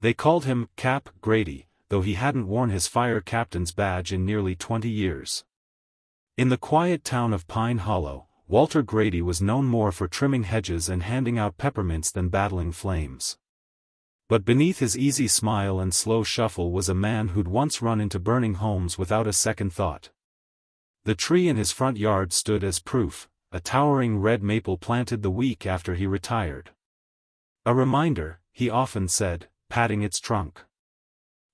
They called him Cap Grady, though he hadn't worn his fire captain's badge in nearly 20 years. In the quiet town of Pine Hollow, Walter Grady was known more for trimming hedges and handing out peppermints than battling flames. But beneath his easy smile and slow shuffle was a man who'd once run into burning homes without a second thought. The tree in his front yard stood as proof, a towering red maple planted the week after he retired. A reminder, he often said, patting its trunk,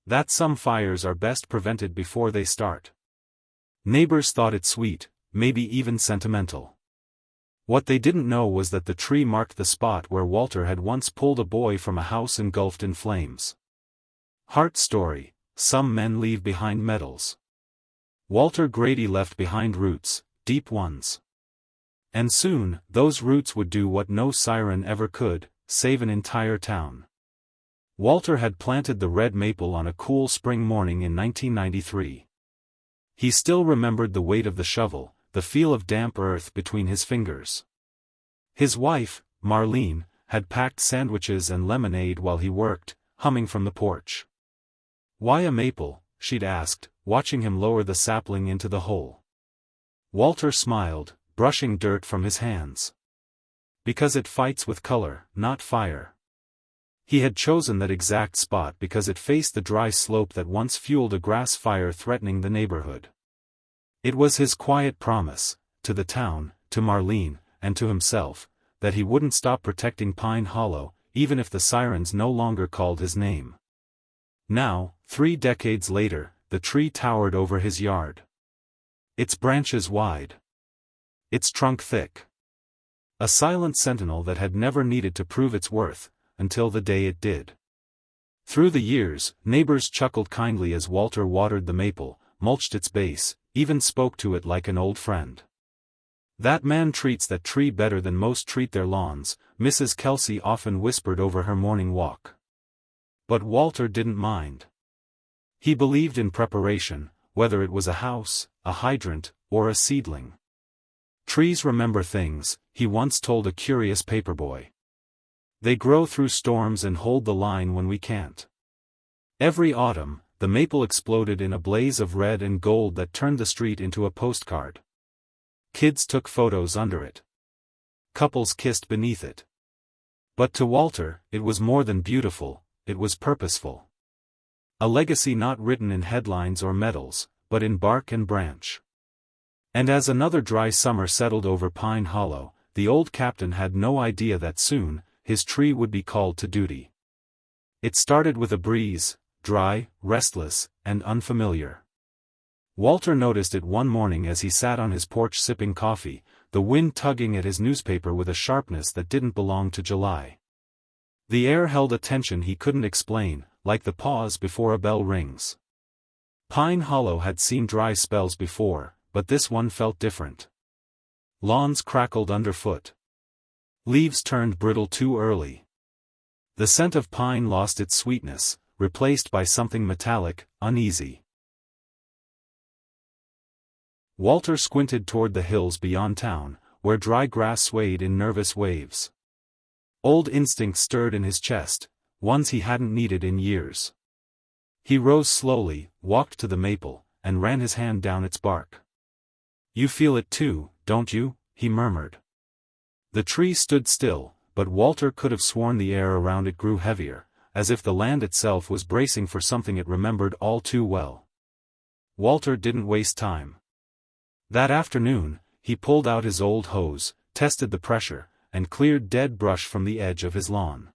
that some fires are best prevented before they start. Neighbors thought it sweet, maybe even sentimental. What they didn't know was that the tree marked the spot where Walter had once pulled a boy from a house engulfed in flames. Heart story: some men leave behind medals. Walter Grady left behind roots, deep ones. And soon, those roots would do what no siren ever could: save an entire town. Walter had planted the red maple on a cool spring morning in 1993. He still remembered the weight of the shovel, the feel of damp earth between his fingers. His wife, Marlene, had packed sandwiches and lemonade while he worked, humming from the porch. "Why a maple?" she'd asked, watching him lower the sapling into the hole. Walter smiled, brushing dirt from his hands. "Because it fights with color, not fire." He had chosen that exact spot because it faced the dry slope that once fueled a grass fire threatening the neighborhood. It was his quiet promise, to the town, to Marlene, and to himself, that he wouldn't stop protecting Pine Hollow, even if the sirens no longer called his name. Now, 3 decades later, the tree towered over his yard. Its branches wide. Its trunk thick. A silent sentinel that had never needed to prove its worth, until the day it did. Through the years, neighbors chuckled kindly as Walter watered the maple, mulched its base, even spoke to it like an old friend. "That man treats that tree better than most treat their lawns," Mrs. Kelsey often whispered over her morning walk. But Walter didn't mind. He believed in preparation, whether it was a house, a hydrant, or a seedling. "Trees remember things," he once told a curious paperboy. "They grow through storms and hold the line when we can't." Every autumn, the maple exploded in a blaze of red and gold that turned the street into a postcard. Kids took photos under it. Couples kissed beneath it. But to Walter, it was more than beautiful, it was purposeful. A legacy not written in headlines or medals, but in bark and branch. And as another dry summer settled over Pine Hollow, the old captain had no idea that soon, his tree would be called to duty. It started with a breeze, dry, restless, and unfamiliar. Walter noticed it one morning as he sat on his porch sipping coffee, the wind tugging at his newspaper with a sharpness that didn't belong to July. The air held a tension he couldn't explain, like the pause before a bell rings. Pine Hollow had seen dry spells before, but this one felt different. Lawns crackled underfoot. Leaves turned brittle too early. The scent of pine lost its sweetness, replaced by something metallic, uneasy. Walter squinted toward the hills beyond town, where dry grass swayed in nervous waves. Old instincts stirred in his chest, ones he hadn't needed in years. He rose slowly, walked to the maple, and ran his hand down its bark. "You feel it too, don't you?" he murmured. The tree stood still, but Walter could have sworn the air around it grew heavier, as if the land itself was bracing for something it remembered all too well. Walter didn't waste time. That afternoon, he pulled out his old hose, tested the pressure, and cleared dead brush from the edge of his lawn.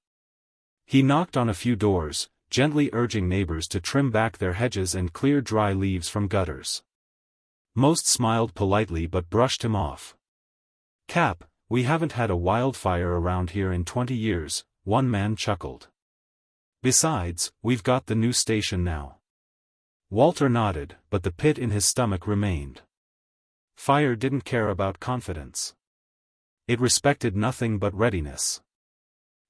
He knocked on a few doors, gently urging neighbors to trim back their hedges and clear dry leaves from gutters. Most smiled politely but brushed him off. "Cap, we haven't had a wildfire around here in 20 years, one man chuckled. "Besides, we've got the new station now." Walter nodded, but the pit in his stomach remained. Fire didn't care about confidence. It respected nothing but readiness.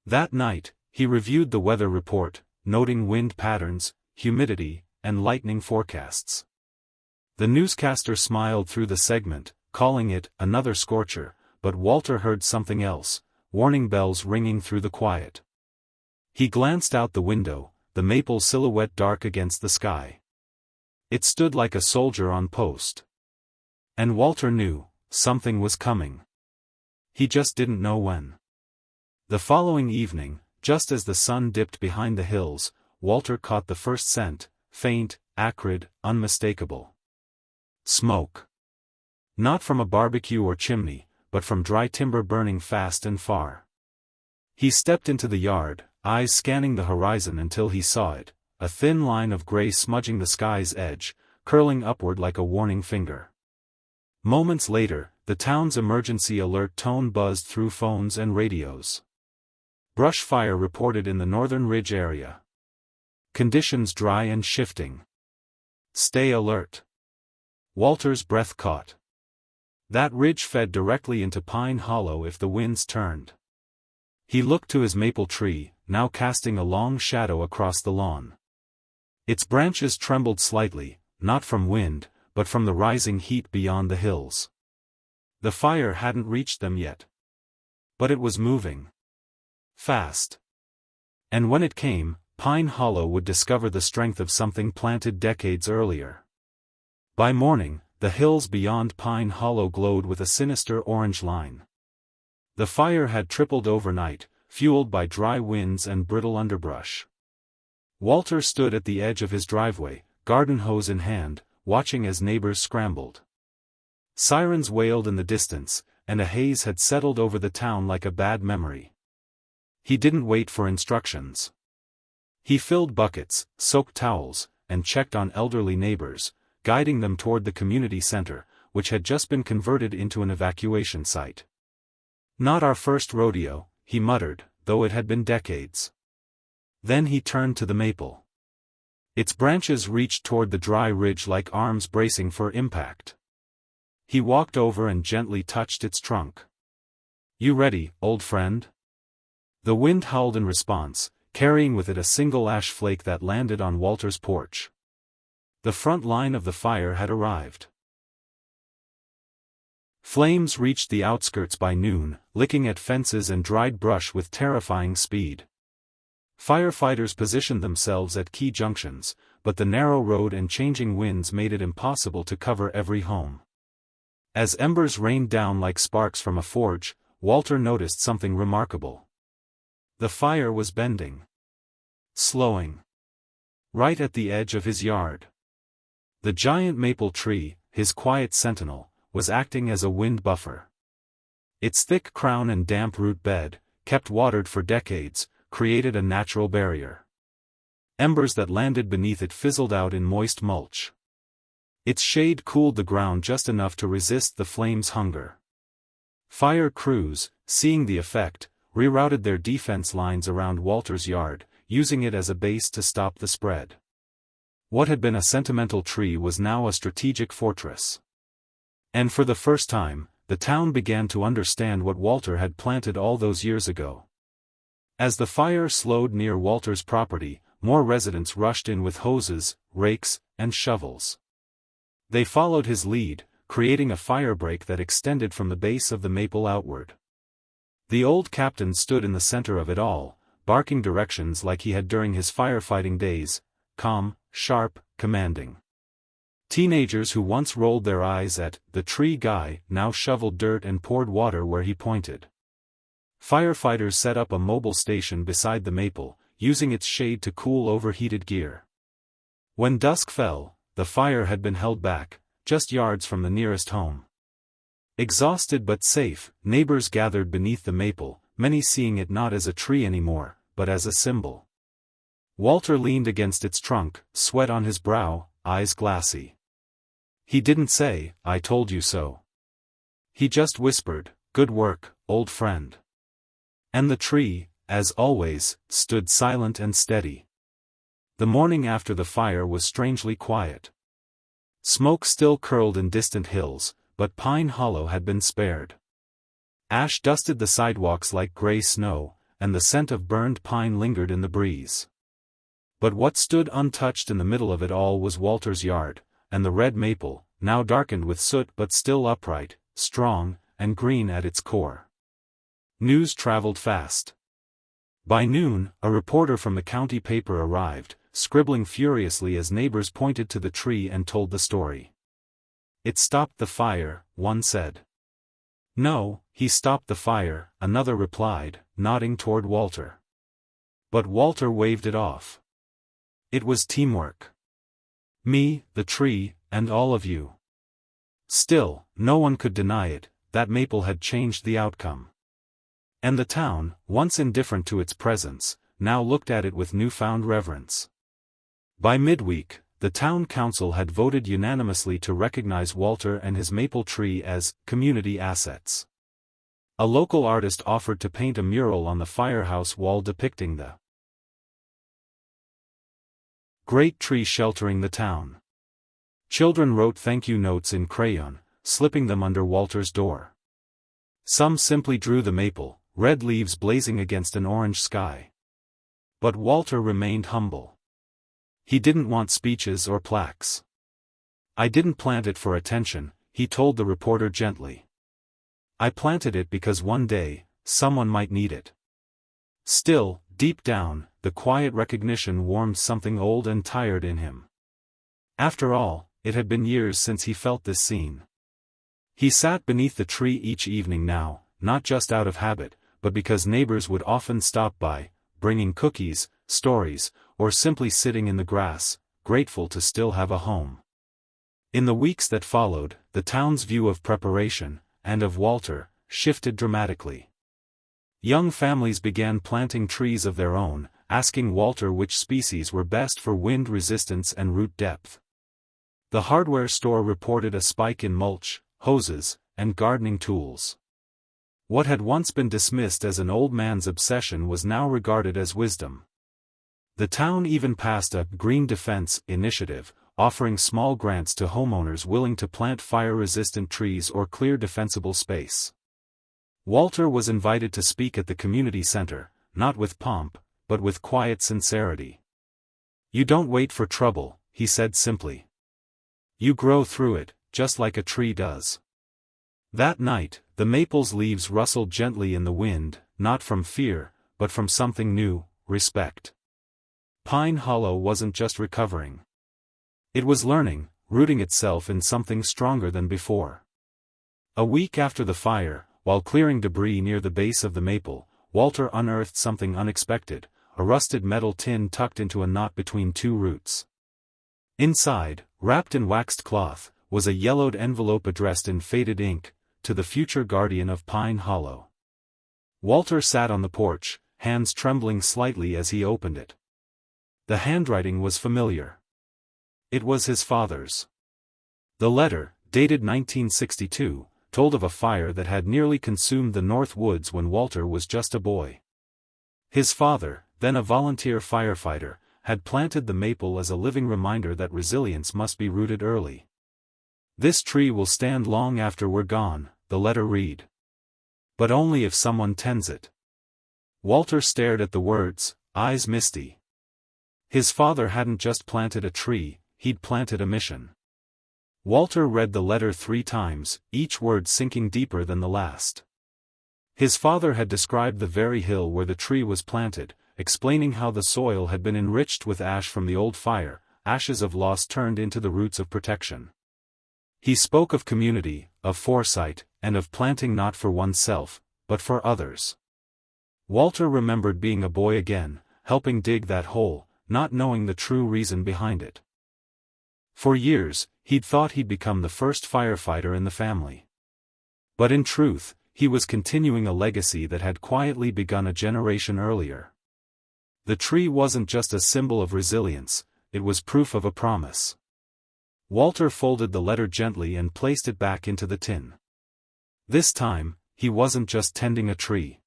That night, he reviewed the weather report, noting wind patterns, humidity, and lightning forecasts. The newscaster smiled through the segment, calling it another scorcher, but Walter heard something else, warning bells ringing through the quiet. He glanced out the window, the maple silhouette dark against the sky. It stood like a soldier on post. And Walter knew, something was coming. He just didn't know when. The following evening, just as the sun dipped behind the hills, Walter caught the first scent, faint, acrid, unmistakable. Smoke. Not from a barbecue or chimney, but from dry timber burning fast and far. He stepped into the yard, eyes scanning the horizon until he saw it, a thin line of gray smudging the sky's edge, curling upward like a warning finger. Moments later, the town's emergency alert tone buzzed through phones and radios. Brush fire reported in the Northern Ridge area. Conditions dry and shifting. Stay alert. Walter's breath caught. That ridge fed directly into Pine Hollow if the winds turned. He looked to his maple tree, now casting a long shadow across the lawn. Its branches trembled slightly, not from wind, but from the rising heat beyond the hills. The fire hadn't reached them yet. But it was moving. Fast. And when it came, Pine Hollow would discover the strength of something planted decades earlier. By morning, the hills beyond Pine Hollow glowed with a sinister orange line. The fire had tripled overnight, fueled by dry winds and brittle underbrush. Walter stood at the edge of his driveway, garden hose in hand, watching as neighbors scrambled. Sirens wailed in the distance, and a haze had settled over the town like a bad memory. He didn't wait for instructions. He filled buckets, soaked towels, and checked on elderly neighbors, guiding them toward the community center, which had just been converted into an evacuation site. "Not our first rodeo," he muttered, though it had been decades. Then he turned to the maple. Its branches reached toward the dry ridge like arms bracing for impact. He walked over and gently touched its trunk. "You ready, old friend?" The wind howled in response, carrying with it a single ash flake that landed on Walter's porch. The front line of the fire had arrived. Flames reached the outskirts by noon, licking at fences and dried brush with terrifying speed. Firefighters positioned themselves at key junctions, but the narrow road and changing winds made it impossible to cover every home. As embers rained down like sparks from a forge, Walter noticed something remarkable. The fire was bending. Slowing. Right at the edge of his yard. The giant maple tree, his quiet sentinel, was acting as a wind buffer. Its thick crown and damp root bed, kept watered for decades, created a natural barrier. Embers that landed beneath it fizzled out in moist mulch. Its shade cooled the ground just enough to resist the flame's hunger. Fire crews, seeing the effect, rerouted their defense lines around Walter's yard, using it as a base to stop the spread. What had been a sentimental tree was now a strategic fortress. And for the first time, the town began to understand what Walter had planted all those years ago. As the fire slowed near Walter's property, more residents rushed in with hoses, rakes, and shovels. They followed his lead, creating a firebreak that extended from the base of the maple outward. The old captain stood in the center of it all, barking directions like he had during his firefighting days, calm, sharp, commanding. Teenagers who once rolled their eyes at the tree guy now shoveled dirt and poured water where he pointed. Firefighters set up a mobile station beside the maple, using its shade to cool overheated gear. When dusk fell, the fire had been held back, just yards from the nearest home. Exhausted but safe, neighbors gathered beneath the maple, many seeing it not as a tree anymore, but as a symbol. Walter leaned against its trunk, sweat on his brow, eyes glassy. He didn't say, "I told you so." He just whispered, "Good work, old friend." And the tree, as always, stood silent and steady. The morning after the fire was strangely quiet. Smoke still curled in distant hills, but Pine Hollow had been spared. Ash dusted the sidewalks like gray snow, and the scent of burned pine lingered in the breeze. But what stood untouched in the middle of it all was Walter's yard, and the red maple, now darkened with soot but still upright, strong, and green at its core. News traveled fast. By noon, a reporter from the county paper arrived, scribbling furiously as neighbors pointed to the tree and told the story. "It stopped the fire," one said. "No, he stopped the fire," another replied, nodding toward Walter. But Walter waved it off. "It was teamwork. Me, the tree, and all of you." Still, no one could deny it, that maple had changed the outcome. And the town, once indifferent to its presence, now looked at it with newfound reverence. By midweek, the town council had voted unanimously to recognize Walter and his maple tree as community assets. A local artist offered to paint a mural on the firehouse wall depicting the great tree sheltering the town. Children wrote thank you notes in crayon, slipping them under Walter's door. Some simply drew the maple, red leaves blazing against an orange sky. But Walter remained humble. He didn't want speeches or plaques. "I didn't plant it for attention," he told the reporter gently. "I planted it because one day, someone might need it." Still, deep down, the quiet recognition warmed something old and tired in him. After all, it had been years since he felt this scene. He sat beneath the tree each evening now, not just out of habit, but because neighbors would often stop by, bringing cookies, stories, or simply sitting in the grass, grateful to still have a home. In the weeks that followed, the town's view of preparation, and of Walter, shifted dramatically. Young families began planting trees of their own, asking Walter which species were best for wind resistance and root depth. The hardware store reported a spike in mulch, hoses, and gardening tools. What had once been dismissed as an old man's obsession was now regarded as wisdom. The town even passed a Green Defense initiative, offering small grants to homeowners willing to plant fire-resistant trees or clear defensible space. Walter was invited to speak at the community center, not with pomp, but with quiet sincerity. "You don't wait for trouble," he said simply. "You grow through it, just like a tree does." That night, the maple's leaves rustled gently in the wind, not from fear, but from something new, respect. Pine Hollow wasn't just recovering. It was learning, rooting itself in something stronger than before. A week after the fire, while clearing debris near the base of the maple, Walter unearthed something unexpected, a rusted metal tin tucked into a knot between two roots. Inside, wrapped in waxed cloth, was a yellowed envelope addressed in faded ink, "To the future guardian of Pine Hollow." Walter sat on the porch, hands trembling slightly as he opened it. The handwriting was familiar. It was his father's. The letter, dated 1962, told of a fire that had nearly consumed the North Woods when Walter was just a boy. His father, then a volunteer firefighter, had planted the maple as a living reminder that resilience must be rooted early. "This tree will stand long after we're gone," the letter read. "But only if someone tends it." Walter stared at the words, eyes misty. His father hadn't just planted a tree, he'd planted a mission. Walter read the letter 3 times, each word sinking deeper than the last. His father had described the very hill where the tree was planted, explaining how the soil had been enriched with ash from the old fire, ashes of loss turned into the roots of protection. He spoke of community, of foresight, and of planting not for oneself, but for others. Walter remembered being a boy again, helping dig that hole, not knowing the true reason behind it. For years, he'd thought he'd become the first firefighter in the family. But in truth, he was continuing a legacy that had quietly begun a generation earlier. The tree wasn't just a symbol of resilience, it was proof of a promise. Walter folded the letter gently and placed it back into the tin. This time, he wasn't just tending a tree.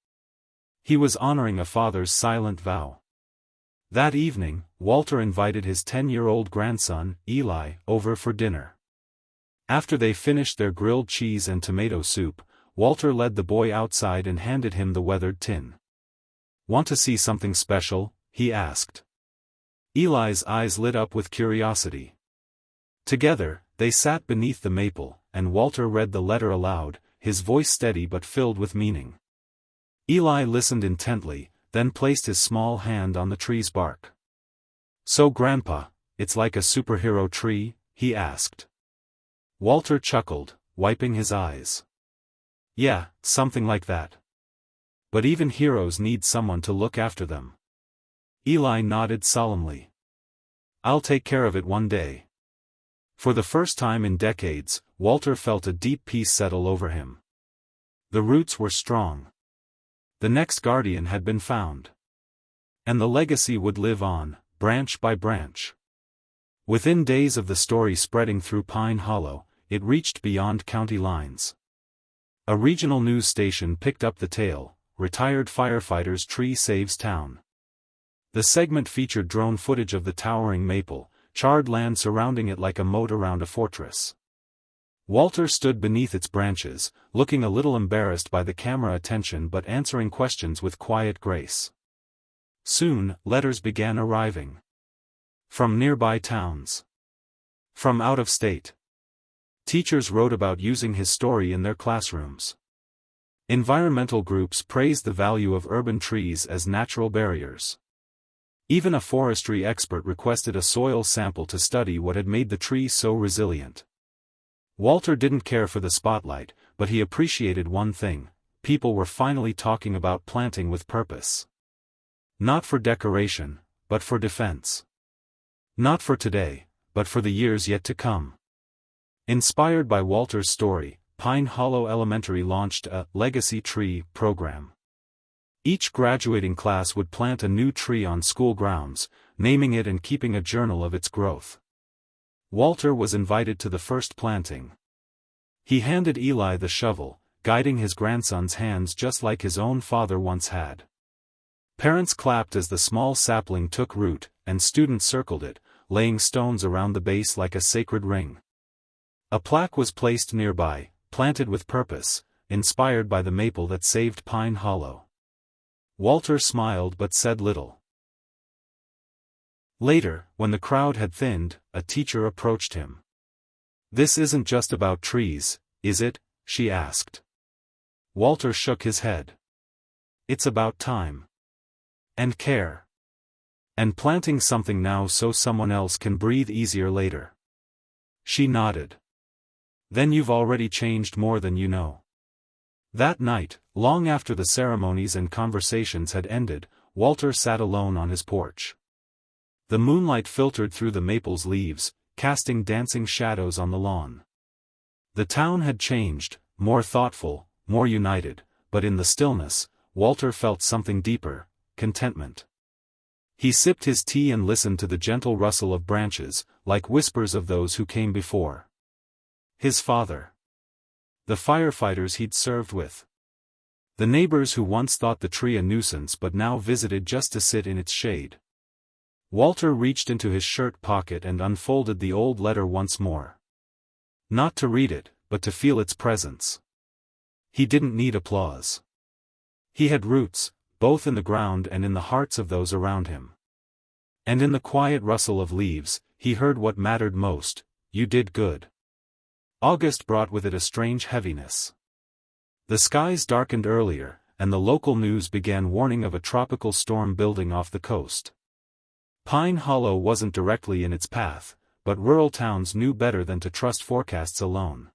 He was honoring a father's silent vow. That evening, Walter invited his 10-year-old grandson, Eli, over for dinner. After they finished their grilled cheese and tomato soup, Walter led the boy outside and handed him the weathered tin. "Want to see something special?" he asked. Eli's eyes lit up with curiosity. Together, they sat beneath the maple, and Walter read the letter aloud, his voice steady but filled with meaning. Eli listened intently, then placed his small hand on the tree's bark. "So Grandpa, it's like a superhero tree?" he asked. Walter chuckled, wiping his eyes. "Yeah, something like that. But even heroes need someone to look after them." Eli nodded solemnly. "I'll take care of it one day." For the first time in decades, Walter felt a deep peace settle over him. The roots were strong. The next guardian had been found. And the legacy would live on, branch by branch. Within days of the story spreading through Pine Hollow, it reached beyond county lines. A regional news station picked up the tale, "Retired Firefighter's Tree Saves Town." The segment featured drone footage of the towering maple, charred land surrounding it like a moat around a fortress. Walter stood beneath its branches, looking a little embarrassed by the camera attention but answering questions with quiet grace. Soon, letters began arriving. From nearby towns. From out of state. Teachers wrote about using his story in their classrooms. Environmental groups praised the value of urban trees as natural barriers. Even a forestry expert requested a soil sample to study what had made the tree so resilient. Walter didn't care for the spotlight, but he appreciated one thing: people were finally talking about planting with purpose. Not for decoration, but for defense. Not for today, but for the years yet to come. Inspired by Walter's story, Pine Hollow Elementary launched a Legacy Tree program. Each graduating class would plant a new tree on school grounds, naming it and keeping a journal of its growth. Walter was invited to the first planting. He handed Eli the shovel, guiding his grandson's hands just like his own father once had. Parents clapped as the small sapling took root, and students circled it, laying stones around the base like a sacred ring. A plaque was placed nearby, "Planted with Purpose," inspired by the maple that saved Pine Hollow. Walter smiled but said little. Later, when the crowd had thinned, a teacher approached him. "This isn't just about trees, is it?" she asked. Walter shook his head. "It's about time. And care. And planting something now so someone else can breathe easier later." She nodded. "Then you've already changed more than you know." That night, long after the ceremonies and conversations had ended, Walter sat alone on his porch. The moonlight filtered through the maple's leaves, casting dancing shadows on the lawn. The town had changed, more thoughtful, more united, but in the stillness, Walter felt something deeper: contentment. He sipped his tea and listened to the gentle rustle of branches, like whispers of those who came before. His father. The firefighters he'd served with. The neighbors who once thought the tree a nuisance but now visited just to sit in its shade. Walter reached into his shirt pocket and unfolded the old letter once more. Not to read it, but to feel its presence. He didn't need applause. He had roots, both in the ground and in the hearts of those around him. And in the quiet rustle of leaves, he heard what mattered most: "You did good." August brought with it a strange heaviness. The skies darkened earlier, and the local news began warning of a tropical storm building off the coast. Pine Hollow wasn't directly in its path, but rural towns knew better than to trust forecasts alone.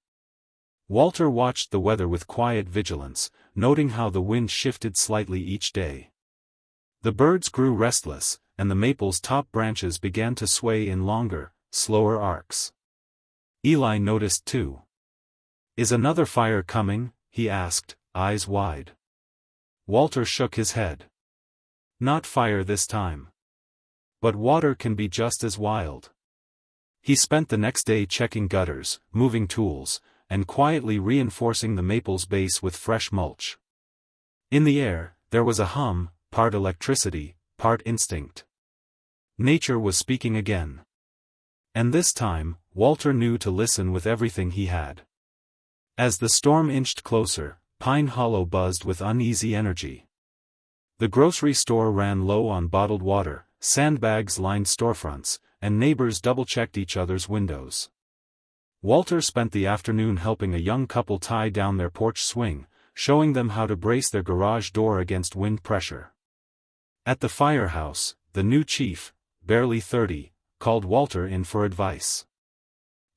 Walter watched the weather with quiet vigilance, noting how the wind shifted slightly each day. The birds grew restless, and the maple's top branches began to sway in longer, slower arcs. Eli noticed too. "Is another fire coming?" he asked, eyes wide. Walter shook his head. "Not fire this time. But water can be just as wild." He spent the next day checking gutters, moving tools, and quietly reinforcing the maple's base with fresh mulch. In the air, there was a hum, part electricity, part instinct. Nature was speaking again. And this time, Walter knew to listen with everything he had. As the storm inched closer, Pine Hollow buzzed with uneasy energy. The grocery store ran low on bottled water, sandbags lined storefronts, and neighbors double-checked each other's windows. Walter spent the afternoon helping a young couple tie down their porch swing, showing them how to brace their garage door against wind pressure. At the firehouse, the new chief, barely 30, called Walter in for advice.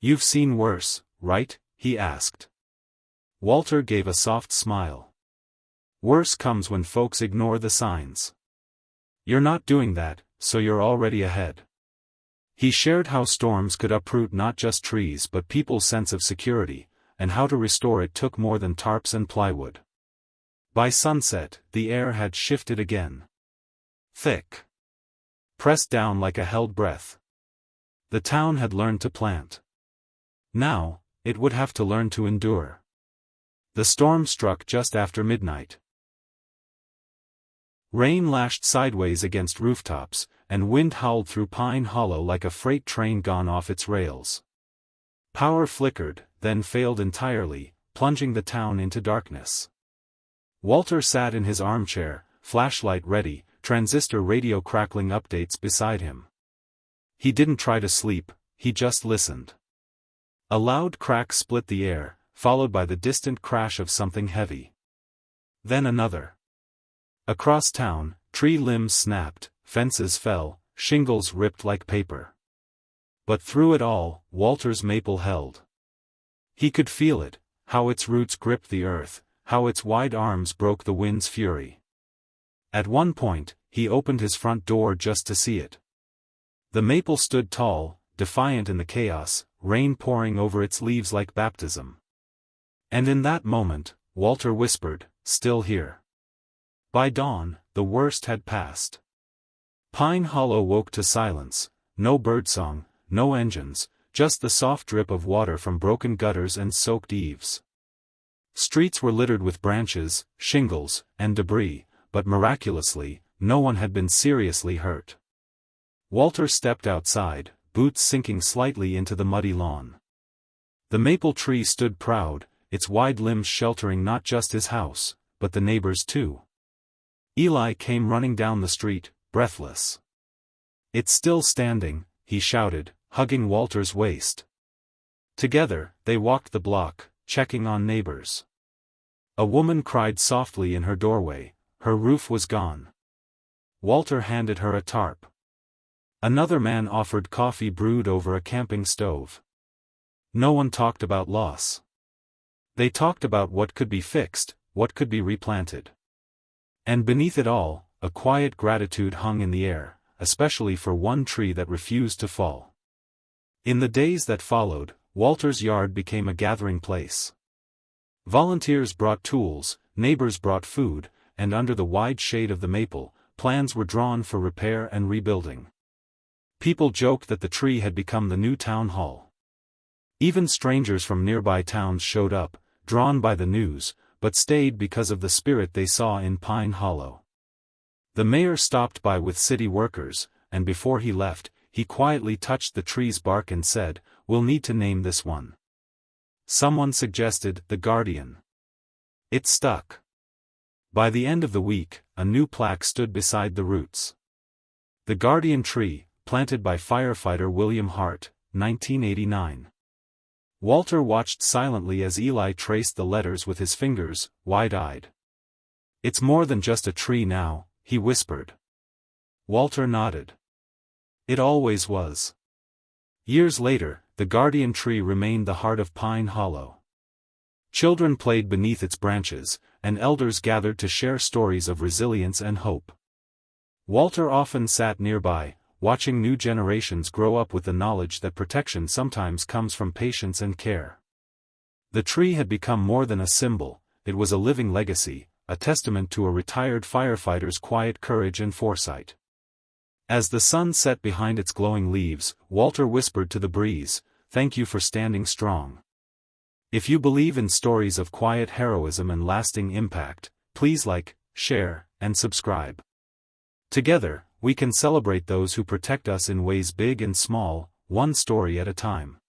"You've seen worse, right?" he asked. Walter gave a soft smile. "Worse comes when folks ignore the signs. You're not doing that, so you're already ahead." He shared how storms could uproot not just trees but people's sense of security, and how to restore it took more than tarps and plywood. By sunset, the air had shifted again. Thick. Pressed down like a held breath. The town had learned to plant. Now, it would have to learn to endure. The storm struck just after midnight. Rain lashed sideways against rooftops, and wind howled through Pine Hollow like a freight train gone off its rails. Power flickered, then failed entirely, plunging the town into darkness. Walter sat in his armchair, flashlight ready, transistor radio crackling updates beside him. He didn't try to sleep, he just listened. A loud crack split the air, followed by the distant crash of something heavy. Then another. Across town, tree limbs snapped, fences fell, shingles ripped like paper. But through it all, Walter's maple held. He could feel it, how its roots gripped the earth, how its wide arms broke the wind's fury. At one point, he opened his front door just to see it. The maple stood tall, defiant in the chaos, rain pouring over its leaves like baptism. And in that moment, Walter whispered, "Still here." By dawn, the worst had passed. Pine Hollow woke to silence, no birdsong, no engines, just the soft drip of water from broken gutters and soaked eaves. Streets were littered with branches, shingles, and debris, but miraculously, no one had been seriously hurt. Walter stepped outside, boots sinking slightly into the muddy lawn. The maple tree stood proud, its wide limbs sheltering not just his house, but the neighbors too. Eli came running down the street, breathless. "It's still standing," he shouted, hugging Walter's waist. Together, they walked the block, checking on neighbors. A woman cried softly in her doorway, her roof was gone. Walter handed her a tarp. Another man offered coffee brewed over a camping stove. No one talked about loss. They talked about what could be fixed, what could be replanted. And beneath it all, a quiet gratitude hung in the air, especially for one tree that refused to fall. In the days that followed, Walter's yard became a gathering place. Volunteers brought tools, neighbors brought food, and under the wide shade of the maple, plans were drawn for repair and rebuilding. People joked that the tree had become the new town hall. Even strangers from nearby towns showed up, drawn by the news, but stayed because of the spirit they saw in Pine Hollow. The mayor stopped by with city workers, and before he left, he quietly touched the tree's bark and said, "We'll need to name this one." Someone suggested the Guardian. It stuck. By the end of the week, a new plaque stood beside the roots. The Guardian Tree, planted by firefighter William Hart, 1989. Walter watched silently as Eli traced the letters with his fingers, wide-eyed. "It's more than just a tree now," he whispered. Walter nodded. It always was. Years later, the Guardian Tree remained the heart of Pine Hollow. Children played beneath its branches, and elders gathered to share stories of resilience and hope. Walter often sat nearby, watching new generations grow up with the knowledge that protection sometimes comes from patience and care. The tree had become more than a symbol, it was a living legacy, a testament to a retired firefighter's quiet courage and foresight. As the sun set behind its glowing leaves, Walter whispered to the breeze, "Thank you for standing strong. If you believe in stories of quiet heroism and lasting impact, please like, share, and subscribe. Together, we can celebrate those who protect us in ways big and small, one story at a time."